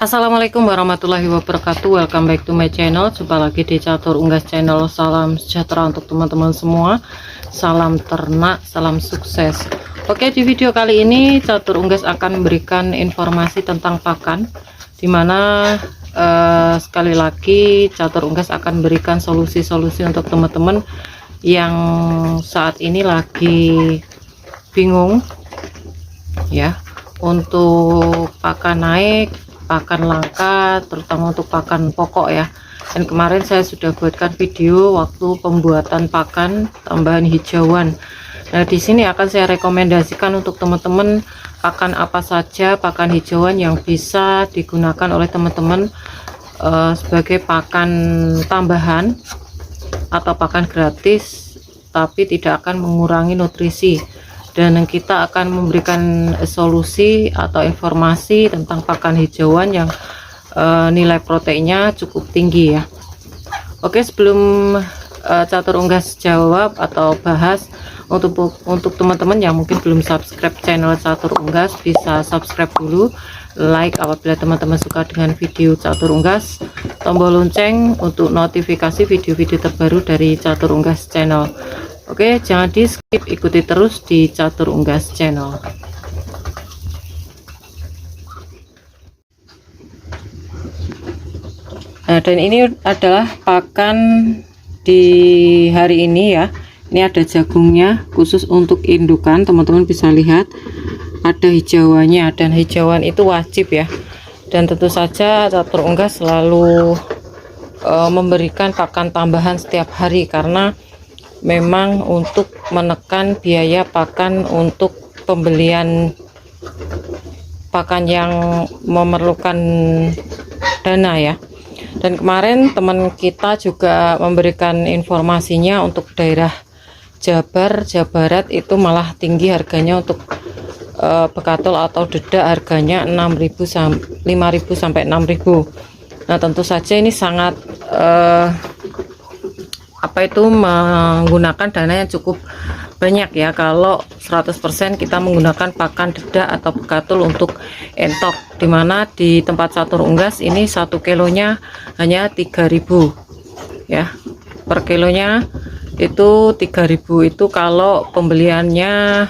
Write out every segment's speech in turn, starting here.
Assalamualaikum warahmatullahi wabarakatuh. Welcome back to my channel. Jumpa lagi di Catur Unggas channel. Salam sejahtera untuk teman-teman semua. Salam ternak, salam sukses. Oke, di video kali ini Catur Unggas akan memberikan informasi tentang pakan, dimana sekali lagi Catur Unggas akan memberikan solusi-solusi untuk teman-teman yang saat ini lagi bingung ya, untuk pakan naik, pakan langka, terutama untuk pakan pokok ya. Dan kemarin saya sudah buatkan video waktu pembuatan pakan tambahan hijauan. Nah, di sini akan saya rekomendasikan untuk teman-teman pakan apa saja pakan hijauan yang bisa digunakan oleh teman-teman sebagai pakan tambahan atau pakan gratis, tapi tidak akan mengurangi nutrisi. Dan kita akan memberikan solusi atau informasi tentang pakan hijauan yang nilai proteinnya cukup tinggi ya. Oke, sebelum Catur Unggas jawab atau bahas, untuk teman-teman yang mungkin belum subscribe channel Catur Unggas, bisa subscribe dulu, like apabila teman-teman suka dengan video Catur Unggas, tombol lonceng untuk notifikasi video-video terbaru dari Catur Unggas channel. Oke, jangan di skip, ikuti terus di Catur Unggas channel. Nah, dan ini adalah pakan di hari ini ya. Ini ada jagungnya khusus untuk indukan, teman-teman bisa lihat ada hijauannya, dan hijauan itu wajib ya. Dan tentu saja Catur Unggas selalu memberikan pakan tambahan setiap hari, karena memang untuk menekan biaya pakan untuk pembelian pakan yang memerlukan dana ya. Dan kemarin teman kita juga memberikan informasinya untuk daerah Jabar, Jawa Barat itu malah tinggi harganya untuk bekatul atau dedak, harganya 5.000 sampai 6.000. Nah, tentu saja ini sangat menggunakan dana yang cukup banyak ya, kalau 100% kita menggunakan pakan dedak atau bekatul untuk entok, dimana di tempat Catur Unggas ini 1 kilonya hanya 3.000 ya, per kilonya itu 3.000. Itu kalau pembeliannya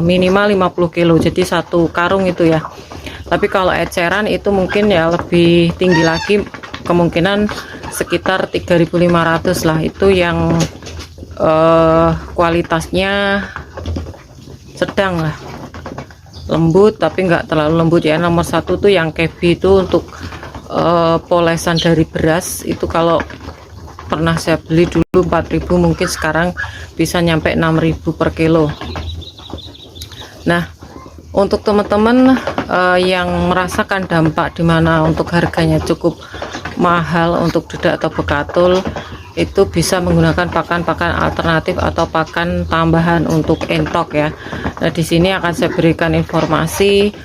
minimal 50 kilo, jadi 1 karung itu ya. Tapi kalau eceran itu mungkin ya lebih tinggi lagi, kemungkinan sekitar 3.500 lah, itu yang kualitasnya sedang lah, lembut tapi enggak terlalu lembut ya. Nomor 1 tuh yang KB itu untuk polesan dari beras, itu kalau pernah saya beli dulu 4.000, mungkin sekarang bisa nyampe 6.000 per kilo. Nah, untuk teman-teman yang merasakan dampak dimana untuk harganya cukup mahal untuk dedak atau bekatul, itu bisa menggunakan pakan-pakan alternatif atau pakan tambahan untuk entok ya. Nah, di sini akan saya berikan informasi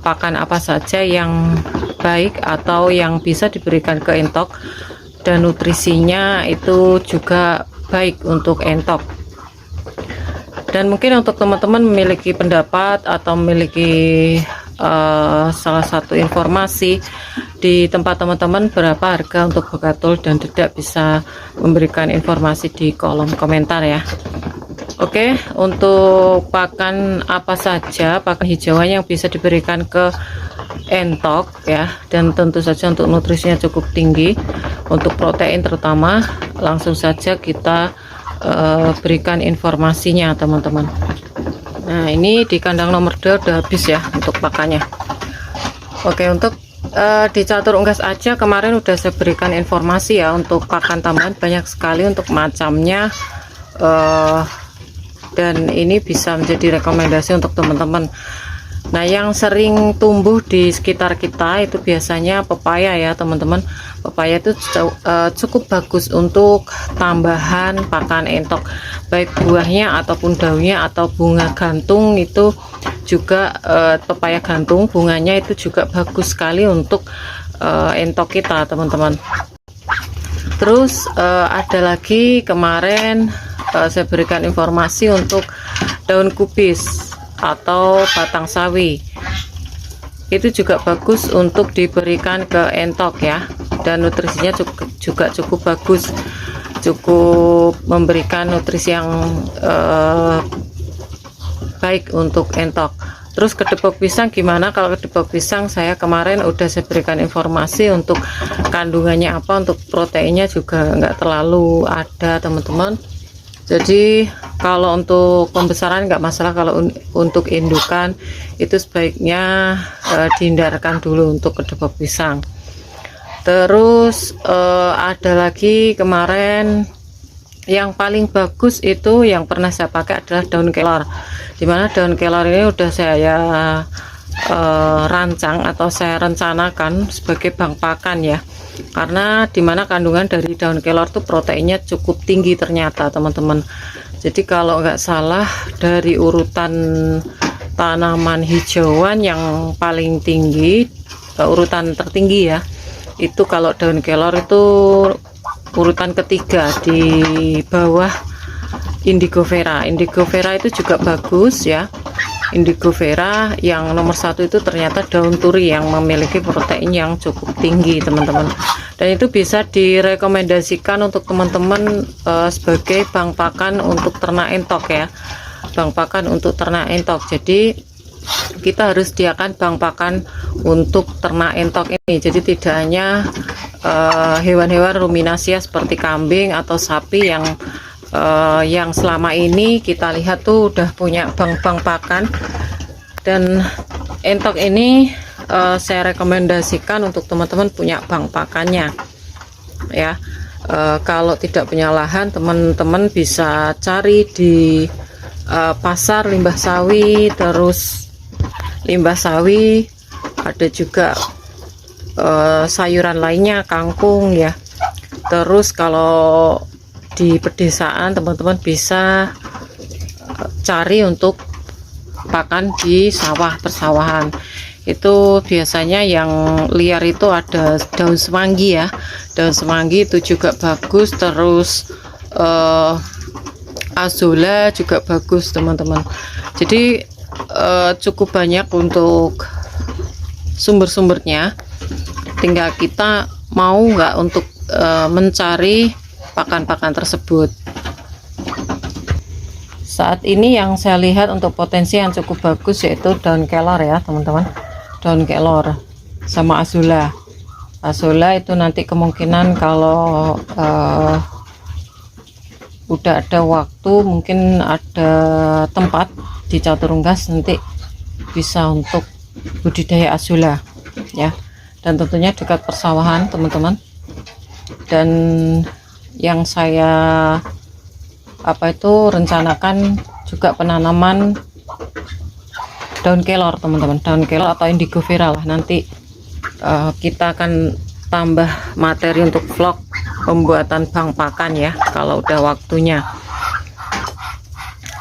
pakan apa saja yang baik atau yang bisa diberikan ke entok, dan nutrisinya itu juga baik untuk entok. Dan mungkin untuk teman-teman memiliki pendapat atau memiliki salah satu informasi di tempat teman-teman berapa harga untuk bekatul dan dedak, bisa memberikan informasi di kolom komentar ya. Oke, untuk pakan apa saja pakan hijauan yang bisa diberikan ke entok ya, dan tentu saja untuk nutrisinya cukup tinggi untuk protein terutama, langsung saja kita berikan informasinya teman-teman. Nah, ini di kandang nomor 2 udah habis ya untuk pakannya. Oke, untuk di Catur Unggas aja kemarin udah saya berikan informasi ya, untuk pakan tambahan banyak sekali untuk macamnya, dan ini bisa menjadi rekomendasi untuk teman-teman. Nah, yang sering tumbuh di sekitar kita itu biasanya pepaya ya teman-teman. Pepaya itu cukup bagus untuk tambahan pakan entok, baik buahnya ataupun daunnya atau bunga gantung, itu juga pepaya gantung bunganya itu juga bagus sekali untuk entok kita teman-teman. Terus ada lagi kemarin saya berikan informasi untuk daun kubis atau batang sawi. itu juga bagus untuk diberikan ke entok ya, dan nutrisinya juga cukup bagus, cukup memberikan nutrisi yang baik untuk entok. Terus kedepok pisang gimana? Kalau kedepok pisang saya kemarin udah saya berikan informasi untuk kandungannya apa, untuk proteinnya juga nggak terlalu ada teman-teman. Jadi kalau untuk pembesaran nggak masalah, kalau untuk indukan itu sebaiknya dihindarkan dulu untuk kedepok pisang. Terus ada lagi kemarin yang paling bagus itu yang pernah saya pakai adalah daun kelor, dimana daun kelor ini udah saya rancang atau saya rencanakan sebagai bank pakan ya, karena dimana kandungan dari daun kelor tuh proteinnya cukup tinggi ternyata teman-teman. Jadi kalau nggak salah dari urutan tanaman hijauan yang paling tinggi, urutan tertinggi ya, itu kalau daun kelor itu urutan ketiga di bawah indigo vera. Indigo vera itu juga bagus ya. Indigo vera yang nomor satu itu ternyata daun turi yang memiliki protein yang cukup tinggi teman-teman, dan itu bisa direkomendasikan untuk teman-teman sebagai bank pakan untuk ternak entok ya, bank pakan untuk ternak entok. Jadi kita harus sediakan bank pakan untuk ternak entok ini, jadi tidak hanya hewan-hewan ruminasia seperti kambing atau sapi yang selama ini kita lihat tuh udah punya bank-bank pakan. Dan entok ini saya rekomendasikan untuk teman-teman punya bank pakannya ya. Kalau tidak punya lahan, teman-teman bisa cari di pasar limbah sawi, terus limbah sawi, ada juga sayuran lainnya, kangkung ya. Terus kalau di pedesaan teman-teman bisa cari untuk pakan di sawah persawahan. Itu biasanya yang liar itu ada daun semanggi ya, daun semanggi itu juga bagus. Terus azolla juga bagus teman-teman. Jadi cukup banyak untuk sumber-sumbernya, tinggal kita mau nggak untuk mencari pakan-pakan tersebut. Saat ini yang saya lihat untuk potensi yang cukup bagus yaitu daun kelor ya teman-teman, daun kelor sama azolla. Azolla itu nanti kemungkinan kalau udah ada waktu, mungkin ada tempat di Caturunggas, nanti bisa untuk budidaya azolla ya, dan tentunya dekat persawahan teman-teman. Dan yang saya rencanakan juga penanaman daun kelor teman-teman, daun kelor atau indigo vera lah. Nanti kita akan tambah materi untuk vlog pembuatan bank pakan ya kalau udah waktunya.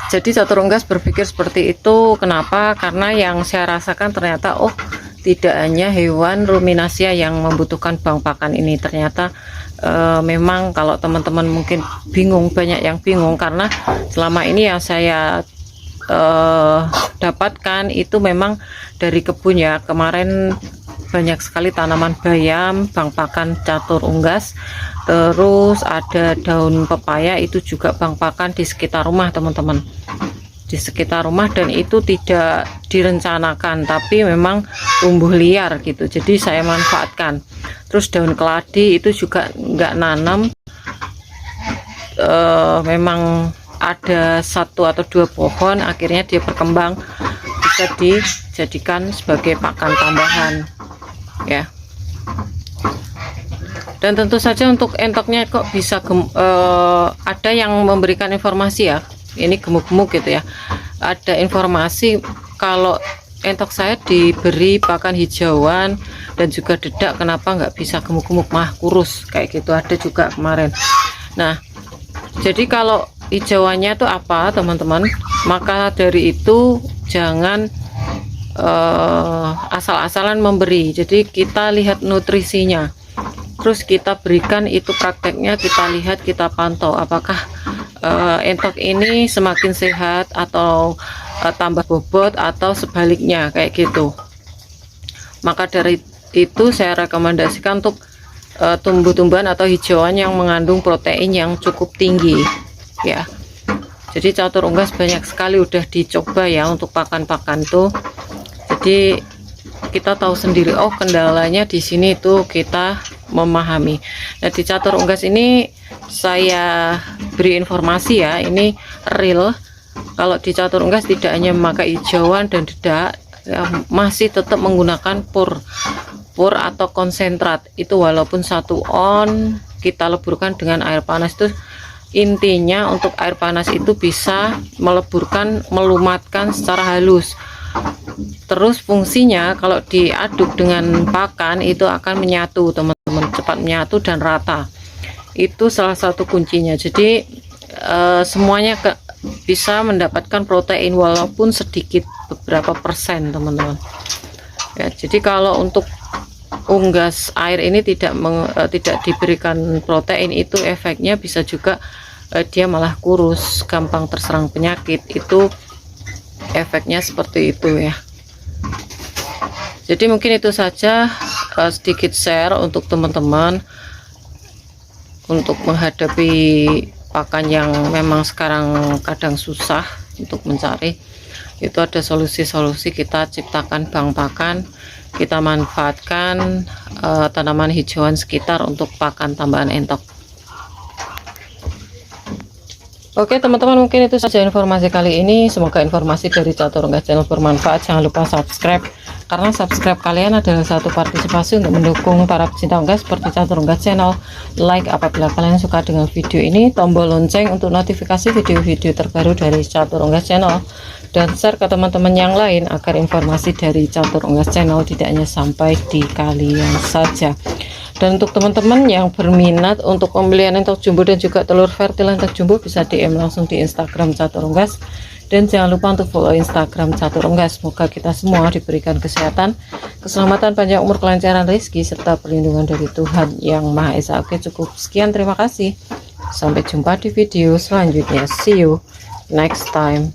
Jadi Caturunggas berpikir seperti itu. Kenapa? Karena yang saya rasakan ternyata tidak hanya hewan ruminasia yang membutuhkan bank pakan ini. Ternyata memang kalau teman-teman mungkin bingung, banyak yang bingung karena selama ini yang saya dapatkan itu memang dari kebun ya. Kemarin banyak sekali tanaman bayam, bank pakan Caturunggas. Terus ada daun pepaya, itu juga bank pakan di sekitar rumah teman-teman, di sekitar rumah, dan itu tidak direncanakan tapi memang tumbuh liar gitu, jadi saya manfaatkan. Terus daun keladi itu juga nggak nanam, memang ada 1 atau 2 pohon, akhirnya dia berkembang, bisa dijadikan sebagai pakan tambahan ya. Dan tentu saja untuk entoknya kok bisa ada yang memberikan informasi ya, ini gemuk-gemuk gitu ya, ada informasi kalau entok saya diberi pakan hijauan dan juga dedak, kenapa nggak bisa gemuk-gemuk mah kurus kayak gitu, ada juga kemarin. Nah, jadi kalau hijauannya itu apa teman-teman, maka dari itu jangan asal-asalan memberi. Jadi kita lihat nutrisinya, terus kita berikan, itu prakteknya kita lihat, kita pantau apakah entok ini semakin sehat atau tambah bobot atau sebaliknya kayak gitu. Maka dari itu saya rekomendasikan untuk tumbuh-tumbuhan atau hijauan yang mengandung protein yang cukup tinggi ya. Jadi catur unggas banyak sekali udah dicoba ya untuk pakan-pakan tuh. Jadi kita tahu sendiri, oh kendalanya di sini tuh kita memahami. Nah di catur unggas ini saya beri informasi ya, ini real. Kalau di catur unggas tidak hanya memakai hijauan dan dedak ya, masih tetap menggunakan pur atau konsentrat itu, walaupun 1 on kita leburkan dengan air panas. Itu intinya untuk air panas itu bisa meleburkan, melumatkan secara halus. Terus fungsinya kalau diaduk dengan pakan itu akan menyatu teman-teman, cepat menyatu dan rata. Itu salah satu kuncinya. Jadi semuanya bisa mendapatkan protein walaupun sedikit, beberapa persen teman-teman ya. Jadi kalau untuk unggas air ini tidak diberikan protein, itu efeknya bisa juga dia malah kurus, gampang terserang penyakit. Itu efeknya seperti itu ya. Jadi mungkin itu saja sedikit share untuk teman-teman untuk menghadapi pakan yang memang sekarang kadang susah untuk mencari. Itu ada solusi-solusi, kita ciptakan bank pakan, kita manfaatkan tanaman hijauan sekitar untuk pakan tambahan entok. Oke teman-teman, mungkin itu saja informasi kali ini. Semoga informasi dari Catur Unggas Channel bermanfaat. Jangan lupa subscribe, karena subscribe kalian adalah satu partisipasi untuk mendukung para pecinta unggas seperti Catur Unggas Channel. Like apabila kalian suka dengan video ini, tombol lonceng untuk notifikasi video-video terbaru dari Catur Unggas Channel, dan share ke teman-teman yang lain agar informasi dari Catur Unggas Channel tidak hanya sampai di kalian saja. Dan untuk teman-teman yang berminat untuk pembelian entok jumbo dan juga telur fertil entok jumbo, bisa DM langsung di Instagram Catur Unggas. Dan jangan lupa untuk follow Instagram Catur Unggas. Semoga kita semua diberikan kesehatan, keselamatan, panjang umur, kelancaran rezeki, serta perlindungan dari Tuhan Yang Maha Esa. Oke, cukup sekian, terima kasih. Sampai jumpa di video selanjutnya. See you next time.